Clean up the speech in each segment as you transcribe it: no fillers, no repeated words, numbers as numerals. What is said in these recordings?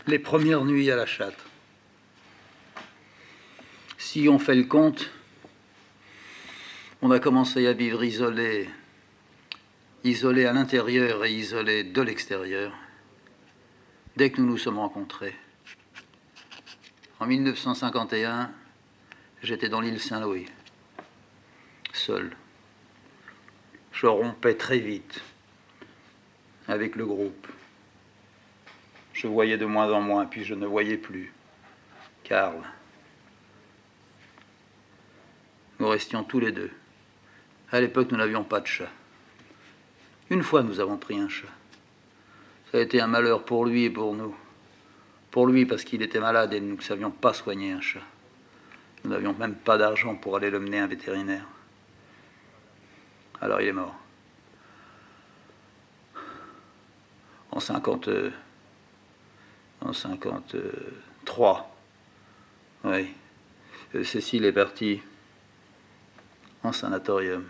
Les premières nuits à la chatte. Si on fait le compte, on a commencé à vivre isolé à l'intérieur et isolé de l'extérieur, dès que nous nous sommes rencontrés. En 1951, j'étais dans l'île Saint-Louis, seul. Je rompais très vite avec le groupe. Je voyais de moins en moins, puis je ne voyais plus Karl. Nous restions tous les deux. À l'époque, nous n'avions pas de chat. Une fois, nous avons pris un chat. Ça a été un malheur pour lui et pour nous. Pour lui, parce qu'il était malade et nous ne savions pas soigner un chat. Nous n'avions même pas d'argent pour aller le mener à un vétérinaire. Alors il est mort. En 53. Oui. Cécile est partie en sanatorium.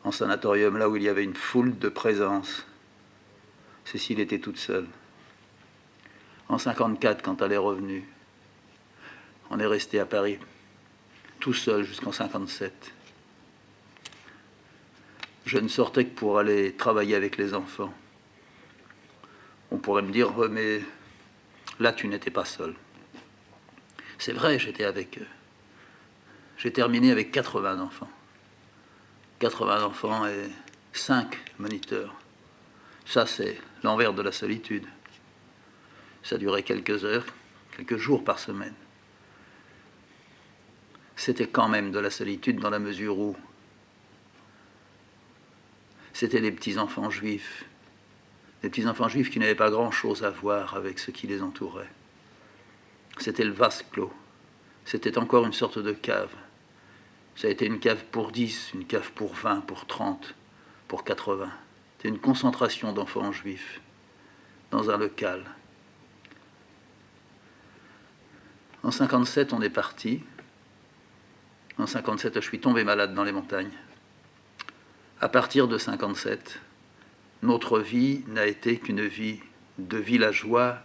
En sanatorium, là où il y avait une foule de présence. Cécile était toute seule. En 54, quand elle est revenue, on est resté à Paris, tout seul jusqu'en 57. Je ne sortais que pour aller travailler avec les enfants. On pourrait me dire, mais là, tu n'étais pas seul. C'est vrai, j'étais avec eux. J'ai terminé avec 80 enfants. 80 enfants et 5 moniteurs. Ça, c'est l'envers de la solitude. Ça durait quelques heures, quelques jours par semaine. C'était quand même de la solitude dans la mesure où c'était des petits-enfants juifs. Des petits-enfants juifs qui n'avaient pas grand-chose à voir avec ce qui les entourait. C'était le vase clos. C'était encore une sorte de cave. Ça a été une cave pour 10, une cave pour 20, pour 30, pour 80. C'était une concentration d'enfants juifs dans un local. En 57, on est parti. En 57, je suis tombé malade dans les montagnes. À partir de 57, notre vie n'a été qu'une vie de villageois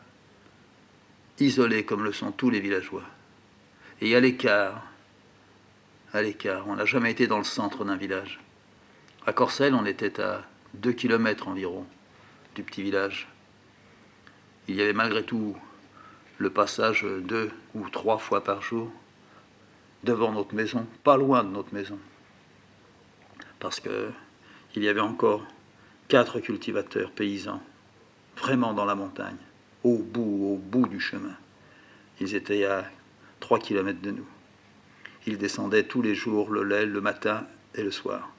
isolés comme le sont tous les villageois. Et à l'écart, on n'a jamais été dans le centre d'un village. À Corcelles, on était à 2 km environ du petit village. Il y avait malgré tout le passage 2 ou 3 fois par jour devant notre maison, pas loin de notre maison. Parce qu'il y avait encore 4 cultivateurs paysans, vraiment dans la montagne, au bout du chemin. Ils étaient à 3 km de nous. Ils descendaient tous les jours le lait le matin et le soir.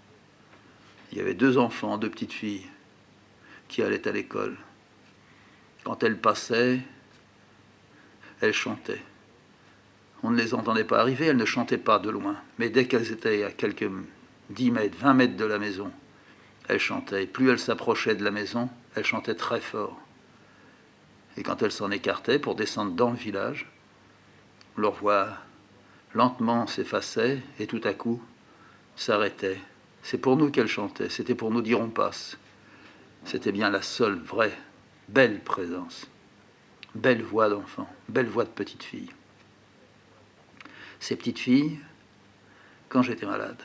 Il y avait 2 enfants, 2 petites filles, qui allaient à l'école. Quand elles passaient, elles chantaient. On ne les entendait pas arriver, elles ne chantaient pas de loin. Mais dès qu'elles étaient à quelques 10 mètres, 20 mètres de la maison, elles chantaient. Et plus elles s'approchaient de la maison, elles chantaient très fort. Et quand elles s'en écartaient pour descendre dans le village, leur voix lentement s'effaçait et tout à coup s'arrêtait. C'est pour nous qu'elles chantaient, c'était pour nous dire on passe. C'était bien la seule vraie, belle présence. Belle voix d'enfant, belle voix de petite fille. Ces petites filles, quand j'étais malade,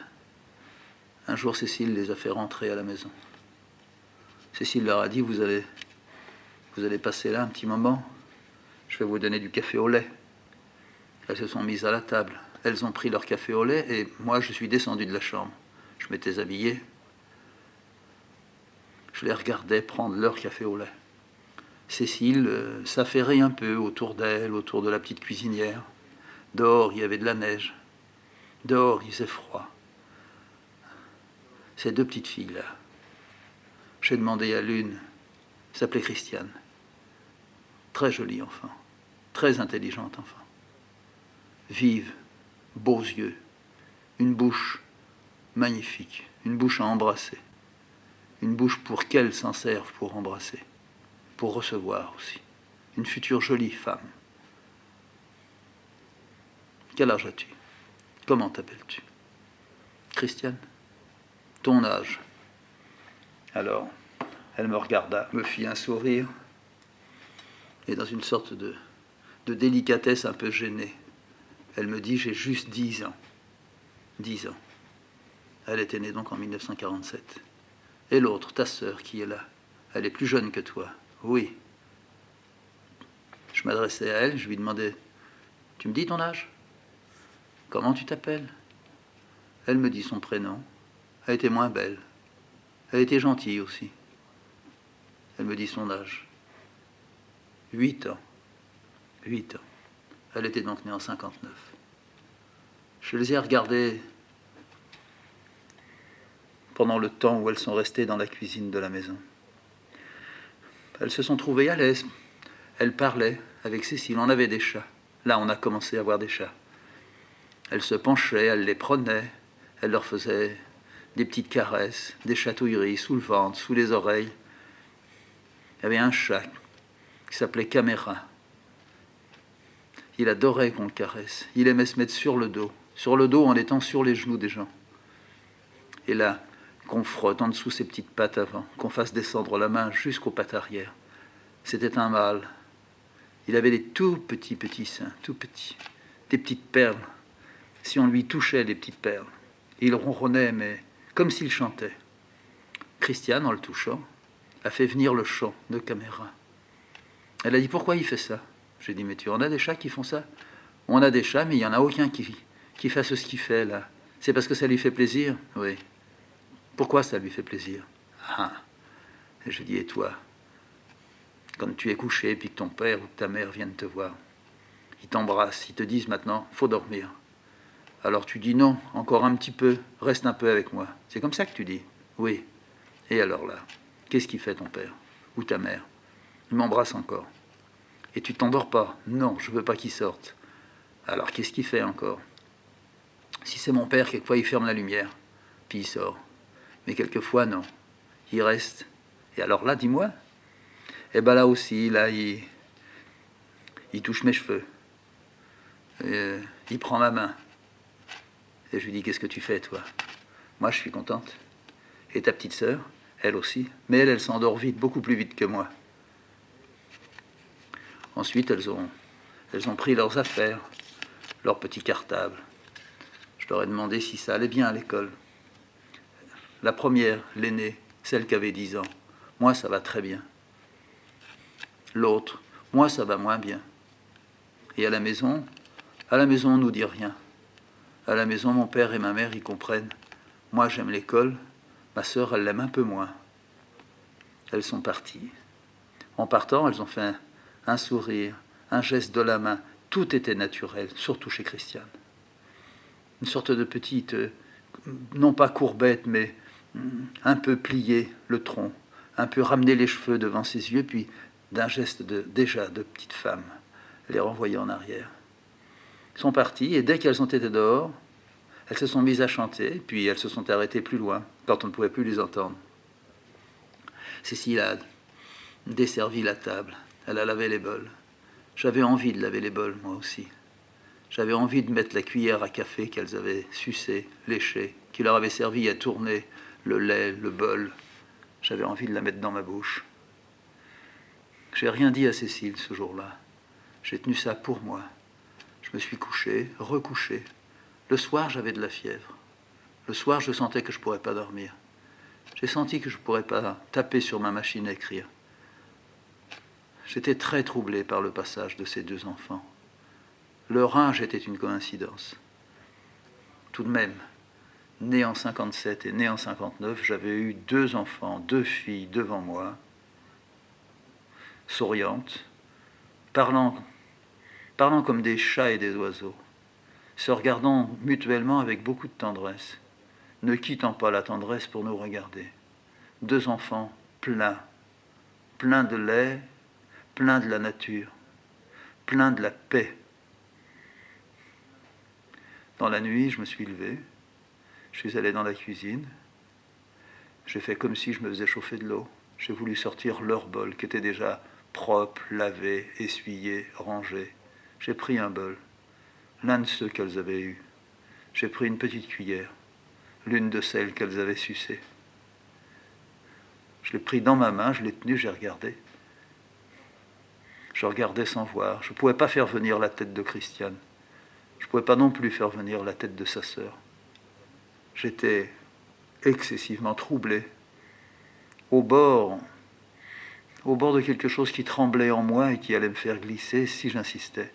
un jour Cécile les a fait rentrer à la maison. Cécile leur a dit, vous allez passer là un petit moment, je vais vous donner du café au lait. Elles se sont mises à la table. Elles ont pris leur café au lait et moi je suis descendu de la chambre. Je m'étais habillé. Je les regardais prendre leur café au lait. Cécile s'affairait un peu autour d'elle, autour de la petite cuisinière. Dehors, il y avait de la neige. Dehors, il faisait froid. Ces 2 petites filles-là, j'ai demandé à l'une, s'appelait Christiane. Très jolie enfant, très intelligente enfant. Vive, beaux yeux, une bouche magnifique, une bouche à embrasser. Une bouche pour qu'elle s'en serve pour embrasser, pour recevoir aussi. Une future jolie femme. Quel âge as-tu? Comment t'appelles-tu? Christiane? Ton âge? Alors, elle me regarda, me fit un sourire, Et dans une sorte de délicatesse un peu gênée, elle me dit, j'ai juste 10 ans. 10 ans. Elle était née donc en 1947. Et l'autre, ta sœur, qui est là, elle est plus jeune que toi. Oui. Je m'adressais à elle, je lui demandais, tu me dis ton âge? Comment tu t'appelles? Elle me dit son prénom. Elle était moins belle. Elle était gentille aussi. Elle me dit son âge. 8 ans. 8 ans. Elle était donc née en 59. Je les ai regardées pendant le temps où elles sont restées dans la cuisine de la maison. Elles se sont trouvées à l'aise. Elles parlaient avec Cécile. On avait des chats. Là, on a commencé à avoir des chats. Elles se penchaient, elles les prenaient. Elles leur faisaient des petites caresses, des chatouilleries sous le ventre, sous les oreilles. Il y avait un chat qui s'appelait Caméra. Il adorait qu'on le caresse. Il aimait se mettre sur le dos en étant sur les genoux des gens. Et là, qu'on frotte en dessous ses petites pattes avant, qu'on fasse descendre la main jusqu'aux pattes arrière. C'était un mâle. Il avait des tout petits seins, tout petits, des petites perles. Si on lui touchait les petites perles, il ronronnait, mais comme s'il chantait. Christiane, en le touchant, a fait venir le chant de Caméra. Elle a dit, pourquoi il fait ça? J'ai dit, mais tu en as des chats qui font ça? On a des chats, mais il n'y en a aucun qui fasse ce qu'il fait là. C'est parce que ça lui fait plaisir? Oui. Pourquoi ça lui fait plaisir? Ah. Et je dis, et toi, quand tu es couché, puis que ton père ou que ta mère viennent te voir, ils t'embrassent, ils te disent maintenant, faut dormir. Alors tu dis non, encore un petit peu, reste un peu avec moi. C'est comme ça que tu dis? Oui. Et alors là, qu'est-ce qu'il fait ton père ou ta mère? Il m'embrasse encore. Et tu t'endors pas? Non, je veux pas qu'il sorte. Alors qu'est-ce qu'il fait encore? Si c'est mon père, quelquefois il ferme la lumière, puis il sort. Mais quelquefois non, il reste. Et alors là, dis-moi, et ben là aussi, là, il touche mes cheveux. Il prend ma main. Et je lui dis, qu'est-ce que tu fais, toi? Moi, je suis contente. Et ta petite sœur, elle aussi. Mais elle s'endort vite, beaucoup plus vite que moi. Ensuite, elles ont pris leurs affaires, leur petit cartable. Je leur ai demandé si ça allait bien à l'école. La première, l'aînée, celle qui avait 10 ans. Moi, ça va très bien. L'autre, moi, ça va moins bien. Et à la maison, on ne nous dit rien. À la maison, mon père et ma mère, ils comprennent. Moi, j'aime l'école. Ma sœur, elle l'aime un peu moins. Elles sont parties. En partant, elles ont fait un sourire, un geste de la main. Tout était naturel, surtout chez Christiane. Une sorte de petite, non pas courbette, mais un peu plié le tronc, un peu ramener les cheveux devant ses yeux, puis d'un geste déjà de petite femme, les renvoyer en arrière. Elles sont parties, et dès qu'elles ont été dehors, elles se sont mises à chanter, puis elles se sont arrêtées plus loin, quand on ne pouvait plus les entendre. Cécile a desservi la table, elle a lavé les bols. J'avais envie de laver les bols, moi aussi. J'avais envie de mettre la cuillère à café qu'elles avaient sucée, léchée, qui leur avait servi à tourner le lait, le bol. J'avais envie de la mettre dans ma bouche. J'ai rien dit à Cécile ce jour-là. J'ai tenu ça pour moi. Je me suis couché, recouché. Le soir, j'avais de la fièvre. Le soir, je sentais que je ne pourrais pas dormir. J'ai senti que je ne pourrais pas taper sur ma machine à écrire. J'étais très troublé par le passage de ces deux enfants. Leur âge était une coïncidence. Tout de même, né en 57 et né en 59, j'avais eu 2 enfants, 2 filles devant moi, souriantes, parlant comme des chats et des oiseaux, se regardant mutuellement avec beaucoup de tendresse, ne quittant pas la tendresse pour nous regarder. 2 enfants pleins de lait, pleins de la nature, pleins de la paix. Dans la nuit, je me suis levé, je suis allé dans la cuisine, j'ai fait comme si je me faisais chauffer de l'eau. J'ai voulu sortir leur bol qui était déjà propre, lavé, essuyé, rangé. J'ai pris un bol, l'un de ceux qu'elles avaient eus. J'ai pris une petite cuillère, l'une de celles qu'elles avaient sucées. Je l'ai pris dans ma main, je l'ai tenu, j'ai regardé. Je regardais sans voir. Je ne pouvais pas faire venir la tête de Christiane. Je ne pouvais pas non plus faire venir la tête de sa sœur. J'étais excessivement troublé, au bord de quelque chose qui tremblait en moi et qui allait me faire glisser si j'insistais.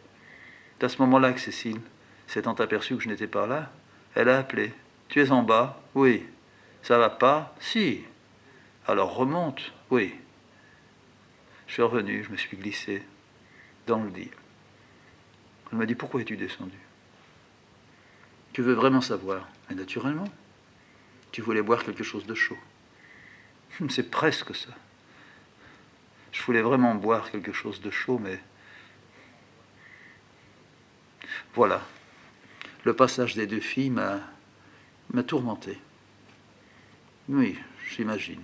C'est à ce moment-là que Cécile, s'étant aperçue que je n'étais pas là, elle a appelé. « Tu es en bas ?»« Oui. »« Ça va pas ?»« Si. »« Alors remonte ?»« Oui. » Je suis revenu, je me suis glissé dans le lit. Elle m'a dit « Pourquoi es-tu descendu ?»« Tu veux vraiment savoir ?»« Et naturellement. Tu voulais boire quelque chose de chaud. » C'est presque ça. Je voulais vraiment boire quelque chose de chaud, mais... Voilà. Le passage des deux filles m'a tourmenté. Oui, j'imagine.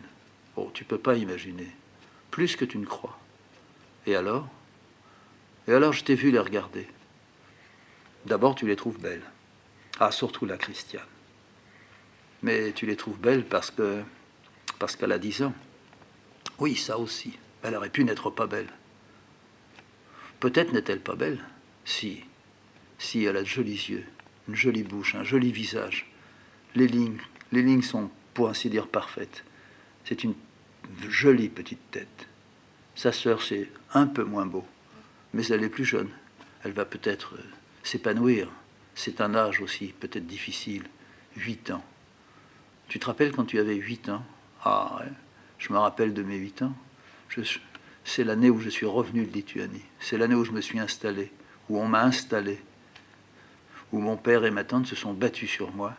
Oh, tu peux pas imaginer. Plus que tu ne crois. Et alors, je t'ai vu les regarder. D'abord, tu les trouves belles. Ah, surtout la Christiane. Mais tu les trouves belles parce qu'elle a 10 ans. Oui, ça aussi. Elle aurait pu n'être pas belle. Peut-être n'est-elle pas belle. Si, elle a de jolis yeux, une jolie bouche, un joli visage. Les lignes sont, pour ainsi dire, parfaites. C'est une jolie petite tête. Sa sœur, c'est un peu moins beau, mais elle est plus jeune. Elle va peut-être s'épanouir. C'est un âge aussi peut-être difficile. 8 ans. Tu te rappelles quand tu avais 8 ans? Ah, ouais. Je me rappelle de mes 8 ans. C'est l'année où je suis revenu de Lituanie. C'est l'année où je me suis installé, où on m'a installé, où mon père et ma tante se sont battus sur moi.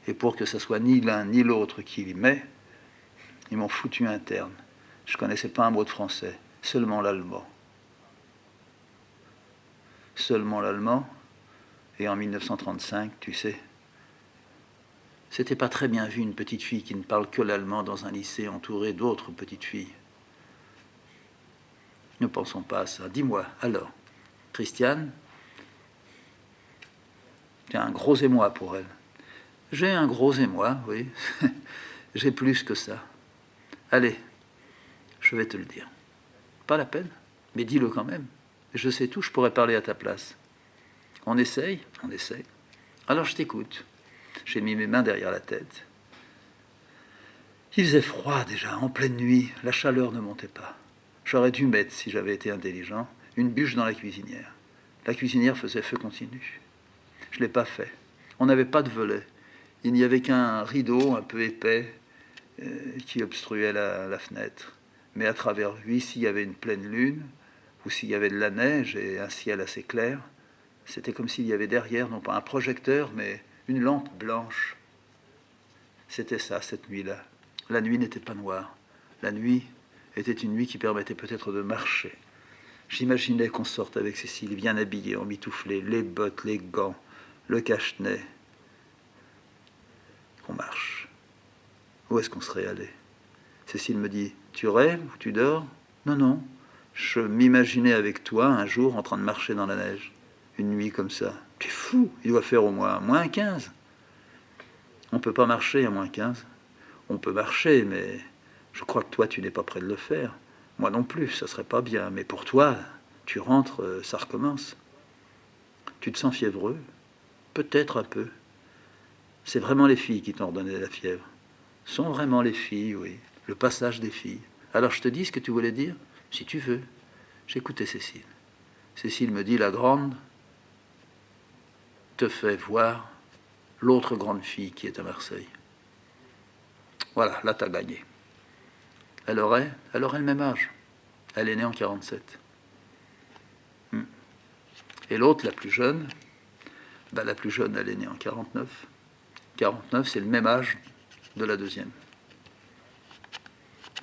Et pour que ce soit ni l'un ni l'autre qui y met, ils m'ont foutu interne. Je ne connaissais pas un mot de français, seulement l'allemand. Seulement l'allemand. Et en 1935, tu sais, c'était pas très bien vu une petite fille qui ne parle que l'allemand dans un lycée entouré d'autres petites filles. Ne pensons pas à ça. Dis-moi, alors, Christiane, tu as un gros émoi pour elle. J'ai un gros émoi, oui. J'ai plus que ça. Allez, je vais te le dire. Pas la peine, mais dis-le quand même. Je sais tout, je pourrais parler à ta place. On essaye. Alors je t'écoute. J'ai mis mes mains derrière la tête. Il faisait froid déjà, en pleine nuit, la chaleur ne montait pas. J'aurais dû mettre, si j'avais été intelligent, une bûche dans la cuisinière. La cuisinière faisait feu continu. Je ne l'ai pas fait. On n'avait pas de volet. Il n'y avait qu'un rideau un peu épais qui obstruait la fenêtre. Mais à travers lui, s'il y avait une pleine lune, ou s'il y avait de la neige et un ciel assez clair, c'était comme s'il y avait derrière, non pas un projecteur, mais une lampe blanche. C'était ça, cette nuit-là. La nuit n'était pas noire. La nuit était une nuit qui permettait peut-être de marcher. J'imaginais qu'on sorte avec Cécile, bien habillée, emmitouflée, les bottes, les gants, le cache-nez. Qu'on marche. Où est-ce qu'on serait allé? Cécile me dit, tu rêves ou tu dors? Non, non. Je m'imaginais avec toi un jour en train de marcher dans la neige. Une nuit comme ça. Tu es fou, il doit faire au moins 15. On ne peut pas marcher à moins 15. On peut marcher, mais je crois que toi, tu n'es pas prêt de le faire. Moi non plus, ça serait pas bien. Mais pour toi, tu rentres, ça recommence. Tu te sens fiévreux? Peut-être un peu. C'est vraiment les filles qui t'ont donné la fièvre. Sont vraiment les filles, oui. Le passage des filles. Alors je te dis ce que tu voulais dire? Si tu veux. J'écoutais Cécile. Cécile me dit, la grande te fait voir l'autre grande fille qui est à Marseille. Voilà, là, tu as gagné. Elle aurait le même âge. Elle est née en 47. Et l'autre, la plus jeune, elle est née en 49. 49, c'est le même âge de la deuxième.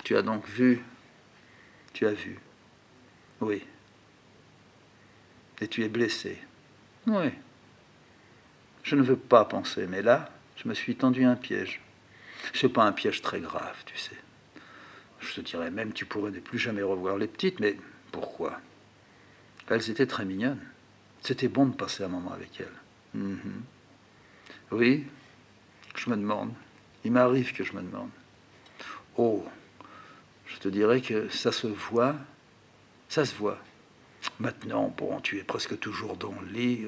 Tu as donc vu. Tu as vu. Oui. Et tu es blessé. Oui. Je ne veux pas penser, mais là, je me suis tendu un piège. C'est pas un piège très grave, tu sais. Je te dirais même, tu pourrais ne plus jamais revoir les petites, mais pourquoi? Elles étaient très mignonnes. C'était bon de passer un moment avec elles. Oui, je me demande. Il m'arrive que je me demande. Oh, je te dirais que ça se voit. Ça se voit. Maintenant, bon, tu es presque toujours dans le lit.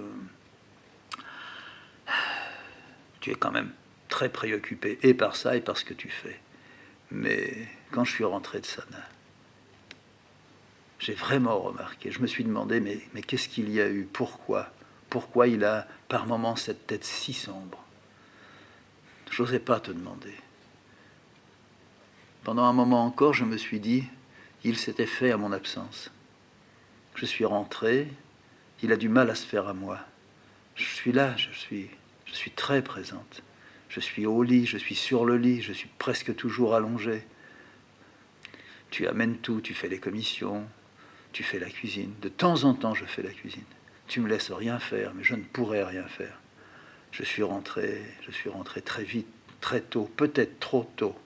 Tu es quand même très préoccupé, et par ça, et par ce que tu fais. Mais quand je suis rentré de Sana, j'ai vraiment remarqué, je me suis demandé, mais qu'est-ce qu'il y a eu? Pourquoi il a par moments cette tête si sombre? J'osais pas te demander. Pendant un moment encore, je me suis dit, il s'était fait à mon absence. Je suis rentré, il a du mal à se faire à moi. Je suis là, je suis très présente. Je suis au lit, je suis sur le lit, je suis presque toujours allongé. Tu amènes tout, tu fais les commissions, tu fais la cuisine. De temps en temps, je fais la cuisine. Tu me laisses rien faire, mais je ne pourrais rien faire. Je suis rentré très vite, très tôt, peut-être trop tôt.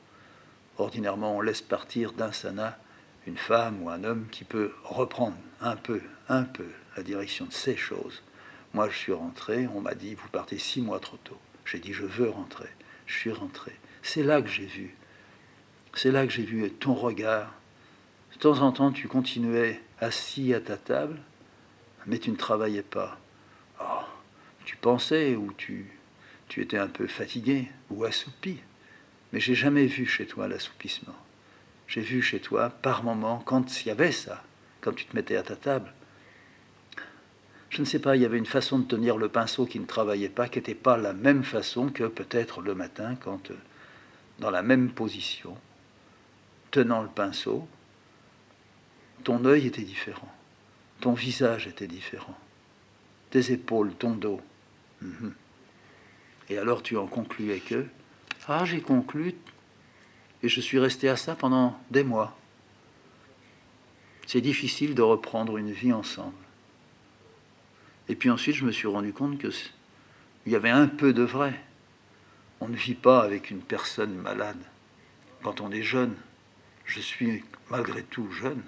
Ordinairement, on laisse partir d'un sana une femme ou un homme qui peut reprendre un peu, la direction de ces choses. Moi, je suis rentré, on m'a dit, vous partez 6 mois trop tôt. J'ai dit, je veux rentrer. Je suis rentré. C'est là que j'ai vu ton regard. De temps en temps, tu continuais assis à ta table, mais tu ne travaillais pas. Oh, tu pensais ou tu étais un peu fatigué ou assoupi. Mais j'ai jamais vu chez toi l'assoupissement. J'ai vu chez toi, par moments, quand il y avait ça, quand tu te mettais à ta table, je ne sais pas, il y avait une façon de tenir le pinceau qui ne travaillait pas, qui n'était pas la même façon que peut-être le matin, quand, dans la même position, tenant le pinceau, ton œil était différent, ton visage était différent, tes épaules, ton dos. Et alors tu en concluais que, ah, j'ai conclu, et je suis resté à ça pendant des mois. C'est difficile de reprendre une vie ensemble. Et puis ensuite, je me suis rendu compte qu'il y avait un peu de vrai. On ne vit pas avec une personne malade. Quand on est jeune, je suis malgré tout jeune.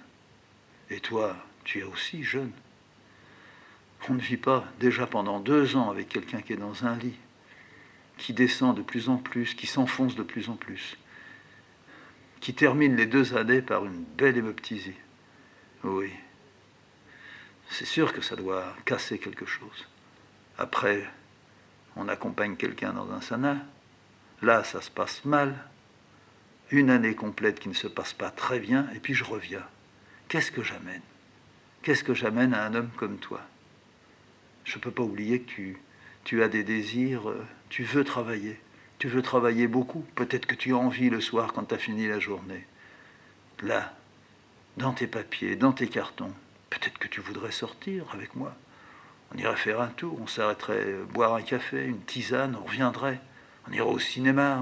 Et toi, tu es aussi jeune. On ne vit pas déjà pendant 2 ans avec quelqu'un qui est dans un lit, qui descend de plus en plus, qui s'enfonce de plus en plus, qui termine les 2 années par une belle hémoptysie. Oui, c'est sûr que ça doit casser quelque chose. Après, on accompagne quelqu'un dans un sana. Là, ça se passe mal. Une année complète qui ne se passe pas très bien, et puis je reviens. Qu'est-ce que j'amène? Qu'est-ce que j'amène à un homme comme toi? Je ne peux pas oublier que tu as des désirs, tu veux travailler beaucoup. Peut-être que tu as envie le soir quand tu as fini la journée. Là, dans tes papiers, dans tes cartons, peut-être que tu voudrais sortir avec moi. On irait faire un tour, on s'arrêterait boire un café, une tisane, on reviendrait. On irait au cinéma,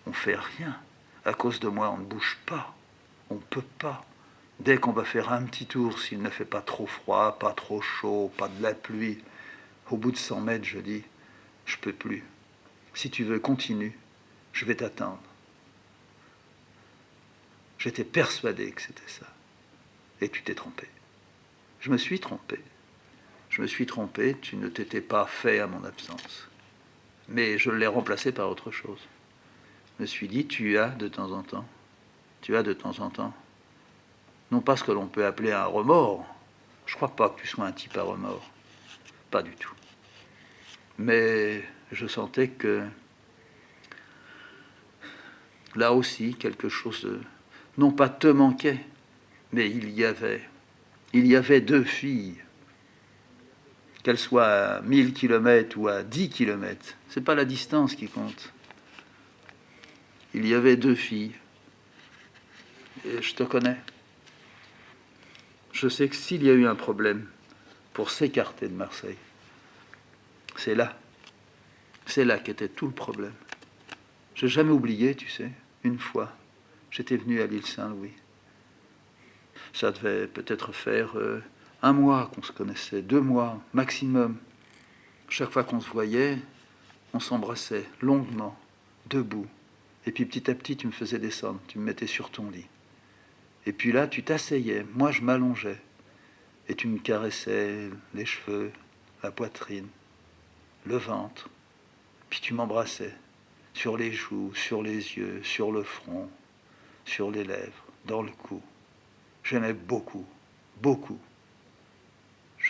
on fait rien. À cause de moi, on ne bouge pas. On ne peut pas. Dès qu'on va faire un petit tour, s'il ne fait pas trop froid, pas trop chaud, pas de la pluie, au bout de 100 mètres, je dis, je peux plus. Si tu veux, continue. Je vais t'attendre. J'étais persuadé que c'était ça. Et tu t'es trompé. Je me suis trompé. Je me suis trompé, tu ne t'étais pas fait à mon absence. Mais je l'ai remplacé par autre chose. Je me suis dit, tu as de temps en temps, non pas ce que l'on peut appeler un remords. Je ne crois pas que tu sois un type à remords. Pas du tout. Mais je sentais que là aussi, quelque chose de, non pas te manquait, mais il y avait 2 filles, qu'elles soient à 1000 km ou à 10 km. C'est pas la distance qui compte. Il y avait 2 filles. Et je te connais. Je sais que s'il y a eu un problème pour s'écarter de Marseille, c'est là qu'était tout le problème. Je n'ai jamais oublié, tu sais, une fois, j'étais venu à l'île Saint-Louis. Ça devait peut-être faire 1 mois qu'on se connaissait, 2 mois maximum. Chaque fois qu'on se voyait, on s'embrassait longuement, debout. Et puis petit à petit, tu me faisais descendre, tu me mettais sur ton lit. Et puis là, tu t'asseyais, moi je m'allongeais. Et tu me caressais les cheveux, la poitrine, le ventre. Puis tu m'embrassais sur les joues, sur les yeux, sur le front, sur les lèvres, dans le cou. J'aimais beaucoup, beaucoup.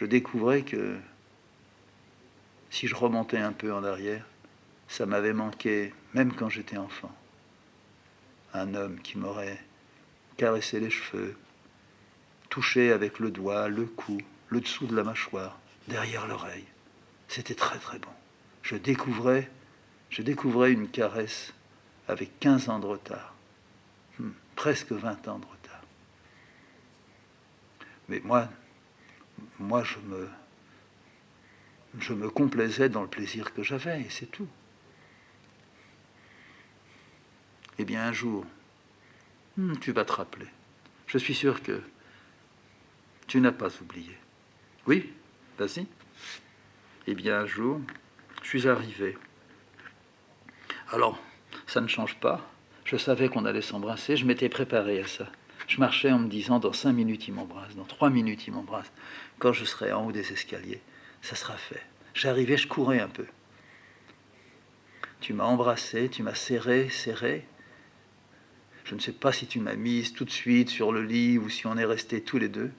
je découvrais que si je remontais un peu en arrière, ça m'avait manqué, même quand j'étais enfant. Un homme qui m'aurait caressé les cheveux, touché avec le doigt, le cou, le dessous de la mâchoire, derrière l'oreille. C'était très très bon. Je découvrais une caresse avec 15 ans de retard. Presque 20 ans de retard. Mais moi je me complaisais dans le plaisir que j'avais, et c'est tout. Eh bien, un jour, tu vas te rappeler. Je suis sûr que tu n'as pas oublié. Oui, vas-y. Eh bien, un jour, je suis arrivé. Alors, ça ne change pas. Je savais qu'on allait s'embrasser, je m'étais préparé à ça. Je marchais en me disant, dans 5 minutes, il m'embrasse, dans 3 minutes, il m'embrasse. Quand je serai en haut des escaliers, ça sera fait. J'arrivais, je courais un peu. Tu m'as embrassé, tu m'as serré. Je ne sais pas si tu m'as mise tout de suite sur le lit ou si on est restés tous les deux,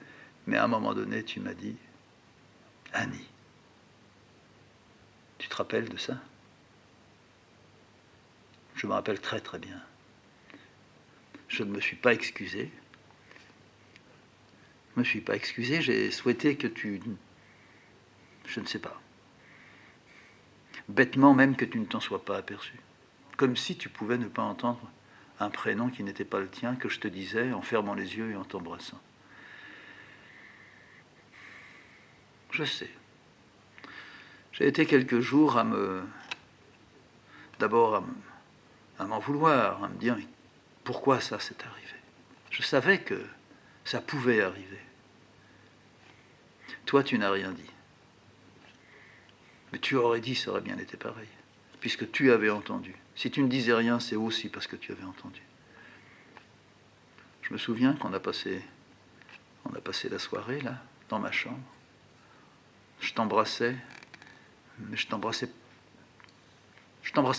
mais à un moment donné, tu m'as dit, Annie, tu te rappelles de ça? Je me rappelle très très bien. Je ne me suis pas excusé. J'ai souhaité que tu... Je ne sais pas. Bêtement même que tu ne t'en sois pas aperçu. Comme si tu pouvais ne pas entendre un prénom qui n'était pas le tien, que je te disais en fermant les yeux et en t'embrassant. Je sais. J'ai été quelques jours d'abord à m'en vouloir, à me dire pourquoi ça s'est arrivé. Je savais que ça pouvait arriver. Toi, tu n'as rien dit. Mais tu aurais dit, ça aurait bien été pareil, puisque tu avais entendu. Si tu ne disais rien, c'est aussi parce que tu avais entendu. Je me souviens qu'on a passé la soirée, là, dans ma chambre. Je t'embrassais, mais je t'embrassais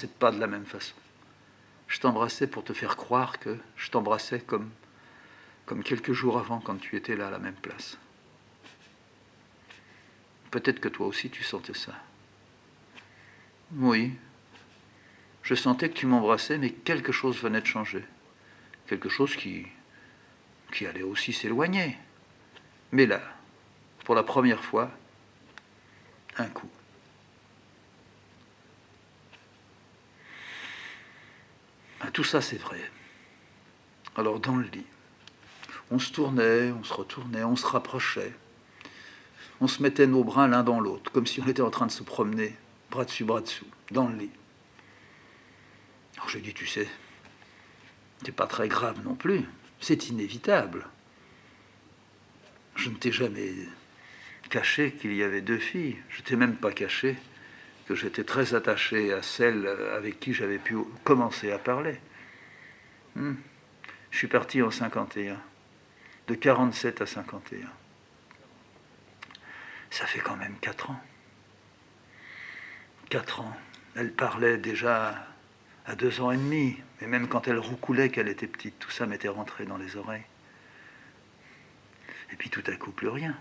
pas de la même façon. Je t'embrassais pour te faire croire que je t'embrassais comme quelques jours avant, quand tu étais là à la même place. Peut-être que toi aussi tu sentais ça. Oui, je sentais que tu m'embrassais, mais quelque chose venait de changer. Quelque chose qui allait aussi s'éloigner. Mais là, pour la première fois, un coup. Tout ça, c'est vrai. Alors, dans le lit, on se tournait, on se retournait, on se rapprochait. On se mettait nos bras l'un dans l'autre, comme si on était en train de se promener, bras dessus, dans le lit. Alors j'ai dit, tu sais, c'est pas très grave non plus, c'est inévitable. Je ne t'ai jamais caché qu'il y avait 2 filles. Je t'ai même pas caché que j'étais très attaché à celle avec qui j'avais pu commencer à parler. Je suis parti en 51, de 47 à 51. Ça fait quand même 4 ans. 4 ans. Elle parlait déjà à 2 ans et demi, mais même quand elle roucoulait, qu'elle était petite, tout ça m'était rentré dans les oreilles. Et puis tout à coup, plus rien.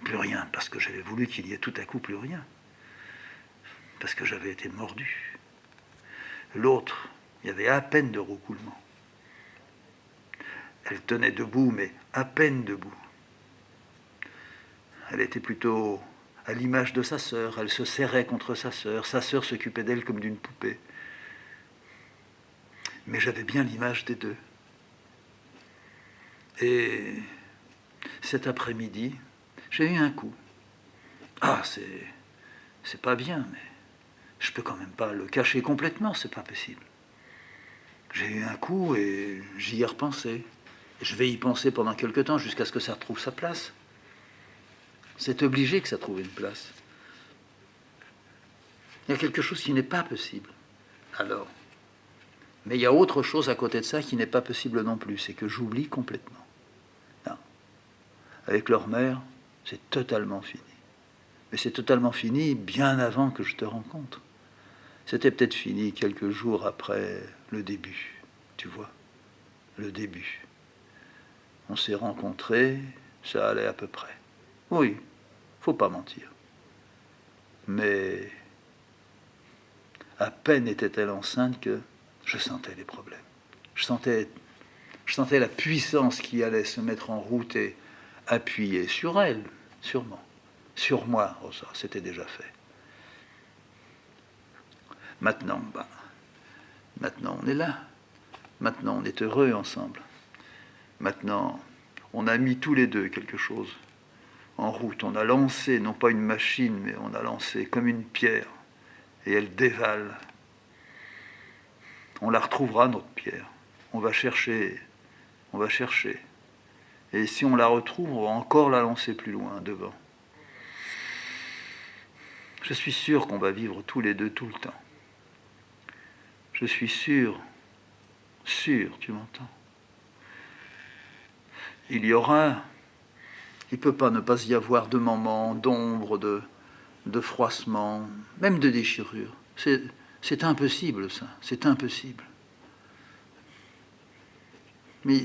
Plus rien, parce que j'avais voulu qu'il y ait tout à coup plus rien. Parce que j'avais été mordu. L'autre, il y avait à peine de roucoulement. Elle tenait debout, mais à peine debout. Elle était plutôt à l'image de sa sœur. Elle se serrait contre sa sœur s'occupait d'elle comme d'une poupée. Mais j'avais bien l'image des deux. Et cet après-midi, j'ai eu un coup. Ah, c'est pas bien, mais je peux quand même pas le cacher complètement, c'est pas possible. J'ai eu un coup et j'y ai repensé. Et je vais y penser pendant quelque temps jusqu'à ce que ça retrouve sa place. C'est obligé que ça trouve une place. Il y a quelque chose qui n'est pas possible. Alors, mais il y a autre chose à côté de ça qui n'est pas possible non plus, c'est que j'oublie complètement. Non. Avec leur mère, c'est totalement fini. Mais c'est totalement fini bien avant que je te rencontre. C'était peut-être fini quelques jours après le début, tu vois, le début. On s'est rencontrés, ça allait à peu près. Oui, Faut pas mentir. Mais à peine était-elle enceinte que je sentais les problèmes. Je sentais la puissance qui allait se mettre en route et appuyer sur elle, sûrement. Sur moi, oh ça, c'était déjà fait. Maintenant, maintenant on est là. Maintenant on est heureux ensemble. Maintenant, on a mis tous les deux quelque chose en route. On a lancé, non pas une machine, mais on a lancé comme une pierre. Et elle dévale. On la retrouvera, notre pierre. On va chercher. On va chercher. Et si on la retrouve, on va encore la lancer plus loin, devant. Je suis sûr qu'on va vivre tous les deux tout le temps. Je suis sûr, tu m'entends? Il ne peut pas ne pas y avoir de moments d'ombre, de froissement, même de déchirure. C'est impossible, ça. C'est impossible. Mais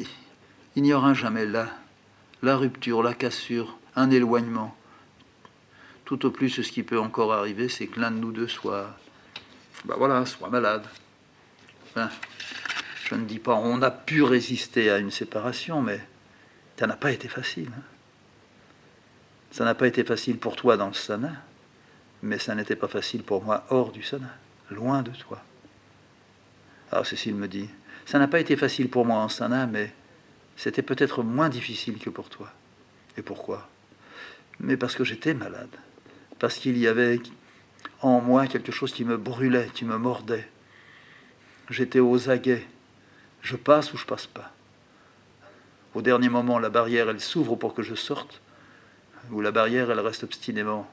il n'y aura jamais la rupture, la cassure, un éloignement. Tout au plus, ce qui peut encore arriver, c'est que l'un de nous deux soit malade. Enfin, je ne dis pas on a pu résister à une séparation, mais ça n'a pas été facile. Hein. Ça n'a pas été facile pour toi dans le Sana, mais ça n'était pas facile pour moi hors du Sana, loin de toi. Alors Cécile me dit, ça n'a pas été facile pour moi en Sana, mais c'était peut-être moins difficile que pour toi. Et pourquoi? Mais parce que j'étais malade. Parce qu'il y avait en moi quelque chose qui me brûlait, qui me mordait. J'étais aux aguets. Je passe ou je passe pas. Au dernier moment, la barrière, elle s'ouvre pour que je sorte, ou la barrière, elle reste obstinément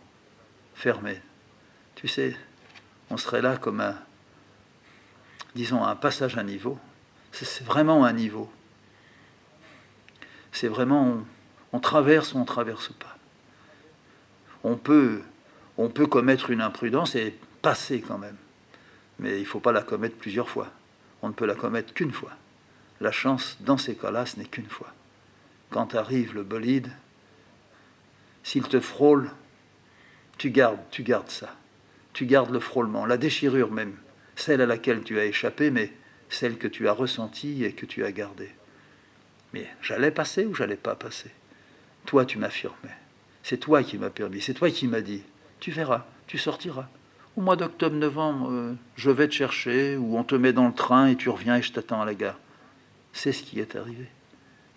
fermée. Tu sais, on serait là comme un passage à niveau. C'est vraiment un niveau. C'est vraiment, on traverse ou on ne traverse pas. On peut commettre une imprudence et passer quand même. Mais il ne faut pas la commettre plusieurs fois. On ne peut la commettre qu'une fois. La chance, dans ces cas-là, ce n'est qu'une fois. Quand arrive le bolide, s'il te frôle, tu gardes ça. Tu gardes le frôlement, la déchirure même, celle à laquelle tu as échappé, mais celle que tu as ressentie et que tu as gardée. Mais j'allais passer ou j'allais pas passer? Toi, tu m'affirmais. C'est toi qui m'as permis, c'est toi qui m'as dit, tu verras, tu sortiras. Au mois d'octobre-novembre, je vais te chercher, ou on te met dans le train et tu reviens et je t'attends à la gare. C'est ce qui est arrivé.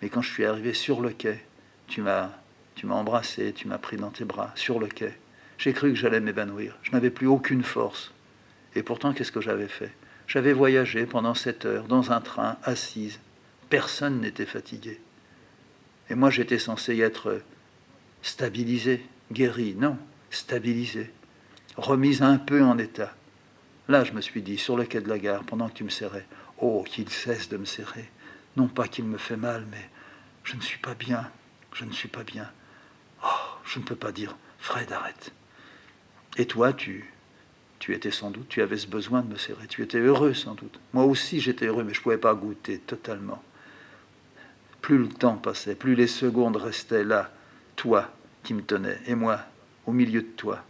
Mais quand je suis arrivé sur le quai, tu m'as embrassé, tu m'as pris dans tes bras, sur le quai. J'ai cru que j'allais m'évanouir. Je n'avais plus aucune force. Et pourtant, qu'est-ce que j'avais fait? J'avais voyagé pendant 7 heures dans un train, assise. Personne n'était fatigué. Et moi, j'étais censé être stabilisé, guéri. Non, stabilisé. Remise un peu en état. Là, je me suis dit, sur le quai de la gare, pendant que tu me serrais, oh, qu'il cesse de me serrer. Non pas qu'il me fait mal, mais je ne suis pas bien. Je ne suis pas bien. Oh, je ne peux pas dire, Fred, arrête. Et toi, tu étais sans doute, tu avais ce besoin de me serrer. Tu étais heureux sans doute. Moi aussi, j'étais heureux, mais je ne pouvais pas goûter totalement. Plus le temps passait, plus les secondes restaient là, toi qui me tenais, et moi, au milieu de toi.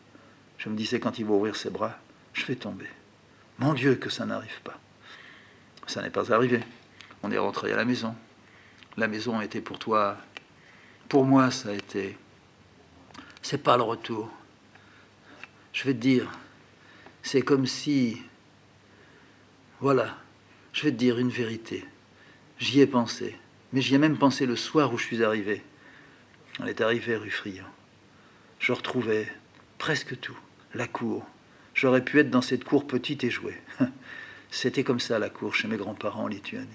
Je me disais, quand il va ouvrir ses bras, je vais tomber. Mon Dieu, que ça n'arrive pas. Ça n'est pas arrivé. On est rentré à la maison. La maison était pour toi... Pour moi, ça a été... C'est pas le retour. Je vais te dire, c'est comme si... Voilà, je vais te dire une vérité. J'y ai pensé. Mais j'y ai même pensé le soir où je suis arrivé. On est arrivé rue Friand. Je retrouvais presque tout. La cour. J'aurais pu être dans cette cour petite et jouer. C'était comme ça, la cour, chez mes grands-parents en Lituanie.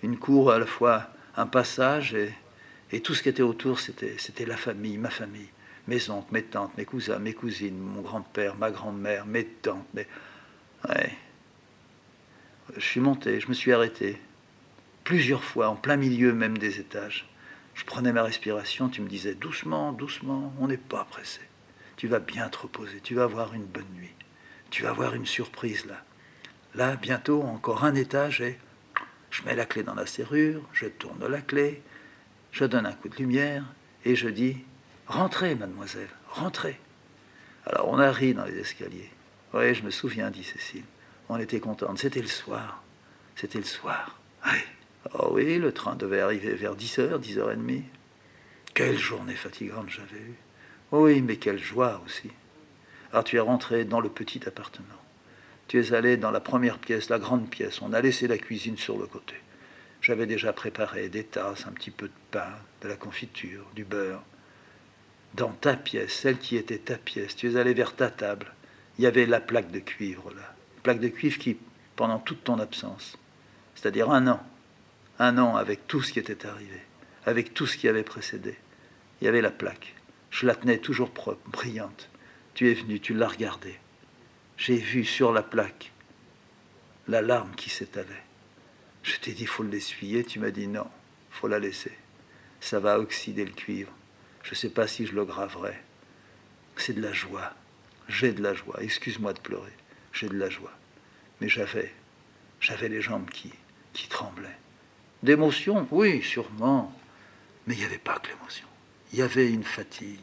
Une cour, à la fois un passage, et tout ce qui était autour, c'était la famille, ma famille. Mes oncles, mes tantes, mes cousins, mes cousines, mon grand-père, ma grand-mère, mes tantes. Ouais. Je suis monté, je me suis arrêté. Plusieurs fois, en plein milieu même des étages. Je prenais ma respiration, tu me disais, doucement, doucement, on n'est pas pressé. Tu vas bien te reposer, tu vas avoir une bonne nuit. Tu vas avoir une surprise là. Là, bientôt, encore un étage et je mets la clé dans la serrure, je tourne la clé, je donne un coup de lumière et je dis, Rentrez, mademoiselle, rentrez. Alors on a ri dans les escaliers. Oui, je me souviens, dit Cécile. On était contente. C'était le soir. C'était le soir. Oui. Oh oui, le train devait arriver vers 10h, 10h30. Quelle journée fatigante j'avais eue. Oui, mais quelle joie aussi. Alors tu es rentré dans le petit appartement. Tu es allé dans la première pièce, la grande pièce. On a laissé la cuisine sur le côté. J'avais déjà préparé des tasses, un petit peu de pain, de la confiture, du beurre. Dans ta pièce, celle qui était ta pièce, tu es allé vers ta table. Il y avait la plaque de cuivre là. Plaque de cuivre qui, pendant toute ton absence, c'est-à-dire un an avec tout ce qui était arrivé, avec tout ce qui avait précédé, il y avait la plaque. Je la tenais toujours propre, brillante. Tu es venu, tu l'as regardée. J'ai vu sur la plaque la larme qui s'étalait. Je t'ai dit, il faut l'essuyer. Tu m'as dit, non, il faut la laisser. Ça va oxyder le cuivre. Je ne sais pas si je le graverai. C'est de la joie. J'ai de la joie. Excuse-moi de pleurer. J'ai de la joie. Mais j'avais les jambes qui tremblaient. D'émotion, oui, sûrement. Mais il n'y avait pas que l'émotion. Il y avait une fatigue.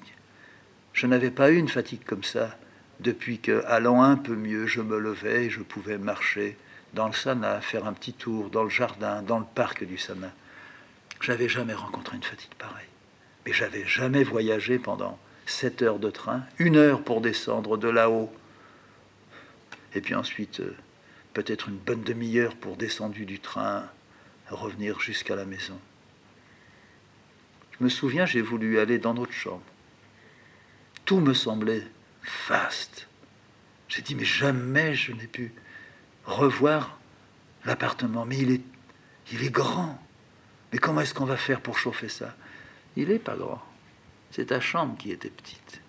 Je n'avais pas eu une fatigue comme ça depuis que, allant un peu mieux, je me levais et je pouvais marcher dans le Sana, faire un petit tour dans le jardin, dans le parc du Sana. J'avais jamais rencontré une fatigue pareille. Mais j'avais jamais voyagé pendant 7 heures de train, 1 heure pour descendre de là-haut, et puis ensuite peut-être une bonne demi-heure pour descendu du train, revenir jusqu'à la maison. Je me souviens, j'ai voulu aller dans notre chambre. Tout me semblait vaste. J'ai dit, mais jamais je n'ai pu revoir l'appartement. Mais il est grand. Mais comment est-ce qu'on va faire pour chauffer ça? Il n'est pas grand. C'est ta chambre qui était petite.